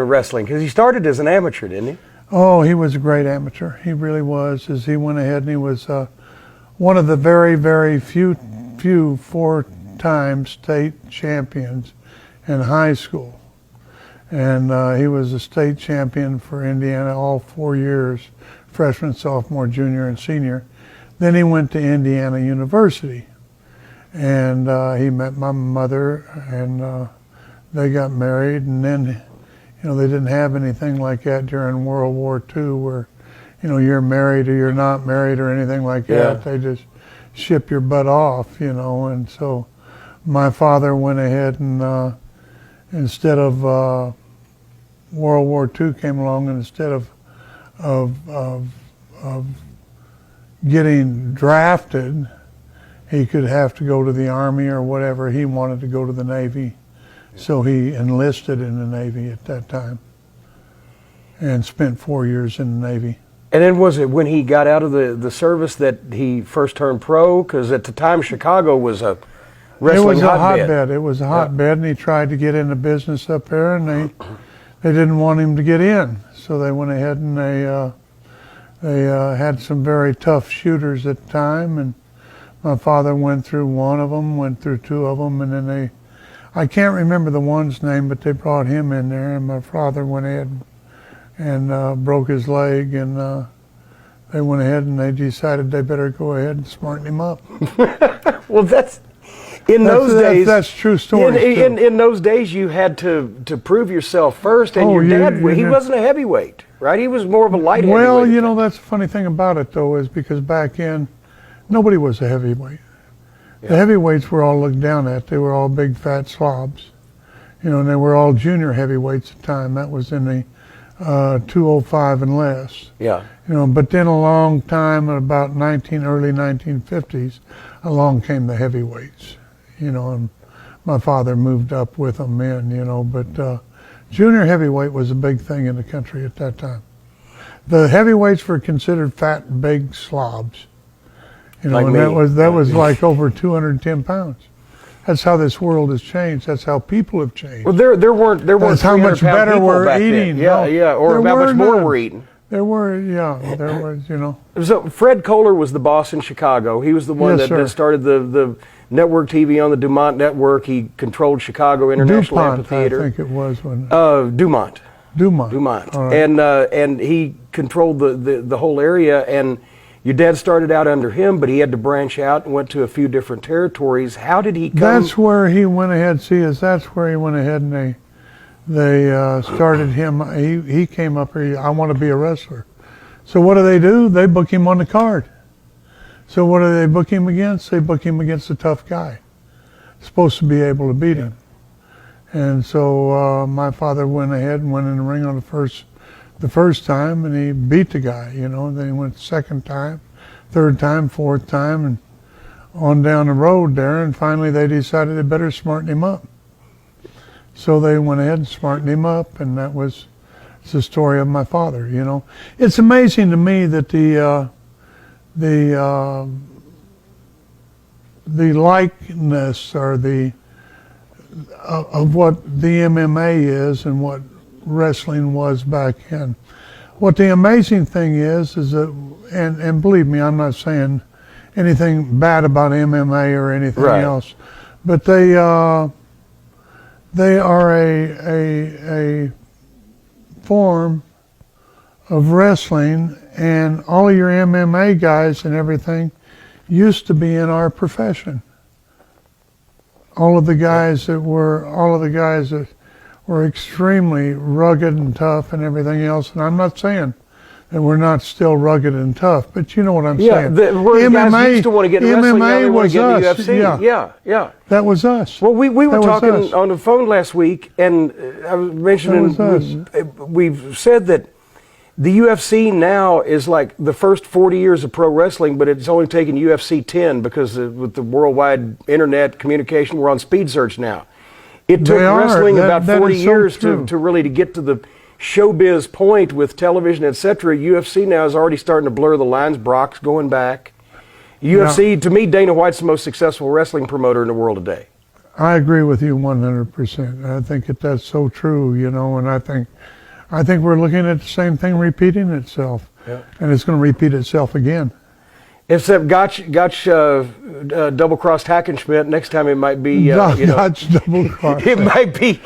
wrestling? Because he started as an amateur, didn't he? Oh, he was a great amateur. He really was. As he went ahead, and he was one of the very, very few 4-time state champions in high school. And he was a state champion for Indiana all 4 years, freshman, sophomore, junior, and senior. Then he went to Indiana University, and he met my mother, and they got married. And then, they didn't have anything like that during World War II, where, you're married or you're not married or anything like that. They just ship your butt off, And so my father went ahead and instead of World War II came along, and instead of getting drafted, he could have to go to the Army or whatever. He wanted to go to the Navy, so he enlisted in the Navy at that time and spent 4 years in the Navy. And then was it when he got out of the service that he first turned pro? Because at the time, Chicago was a wrestling hotbed. It was a hotbed, and he tried to get into business up there, and they didn't want him to get in. So they went ahead and they had some very tough shooters at the time, and my father went through one of them, went through two of them, and then I can't remember the one's name, but they brought him in there, and my father went ahead and broke his leg, and they went ahead and they decided they better go ahead and smarten him up. Well, that's true story. In those days, you had to prove yourself first, and your dad, he wasn't a heavyweight, right? He was more of a light heavyweight. Well, that's the funny thing about it, though, is because back then, nobody was a heavyweight. The heavyweights were all looked down at. They were all big, fat slobs, and they were all junior heavyweights at the time. That was in the 205 and less. Yeah. But then a long time, about early 1950s, along came the heavyweights, and my father moved up with them in, but junior heavyweight was a big thing in the country at that time. The heavyweights were considered fat, big slobs, like and me. that was like over 210 pounds. That's how this world has changed. That's how people have changed. Well, there weren't That's how much better we're eating. Or how much more we're eating. There was. So Fred Kohler was the boss in Chicago. He was the one that started the network TV on the Dumont network. He controlled Chicago International Amphitheater. I think it was when. Dumont. Right. And he controlled the whole area. And your dad started out under him, but he had to branch out and went to a few different territories. How did he come? That's where he went ahead. That's where he went ahead and they started him. He came up here. I want to be a wrestler. So what do? They book him on the card. So what do they book him against? They book him against a tough guy, supposed to be able to beat him. And so my father went ahead and went in the ring on the first time, and he beat the guy. Then he went the second time, third time, fourth time, and on down the road there. And finally, they decided they better smarten him up. So they went ahead and smartened him up, and it's the story of my father. It's amazing to me that the likeness or of what the MMA is and what wrestling was back then. What the amazing thing is that, and believe me, I'm not saying anything bad about MMA or anything else, but they are a form of wrestling, and all of your MMA guys and everything used to be in our profession. All of the guys that were extremely rugged and tough and everything else, and I'm not saying that we're not still rugged and tough, but you know what I'm saying. Guys used to want to get in wrestling, now they want to get in the UFC. Yeah. That was us. Well, we were talking on the phone last week, and I was mentioning we've said that the UFC now is like the first 40 years of pro wrestling, but it's only taken UFC 10 because with the worldwide internet communication, we're on speed search now. It took wrestling about 40 years to really get to the showbiz point with television, etc. UFC now is already starting to blur the lines. Brock's going back. UFC, to me, Dana White's the most successful wrestling promoter in the world today. I agree with you 100%. I think that's so true, you know, and I think we're looking at the same thing repeating itself, and it's going to repeat itself again. Except Gotch double-crossed Hackenschmidt. Next time it might be, Gotch double-crossed. it might be Brock.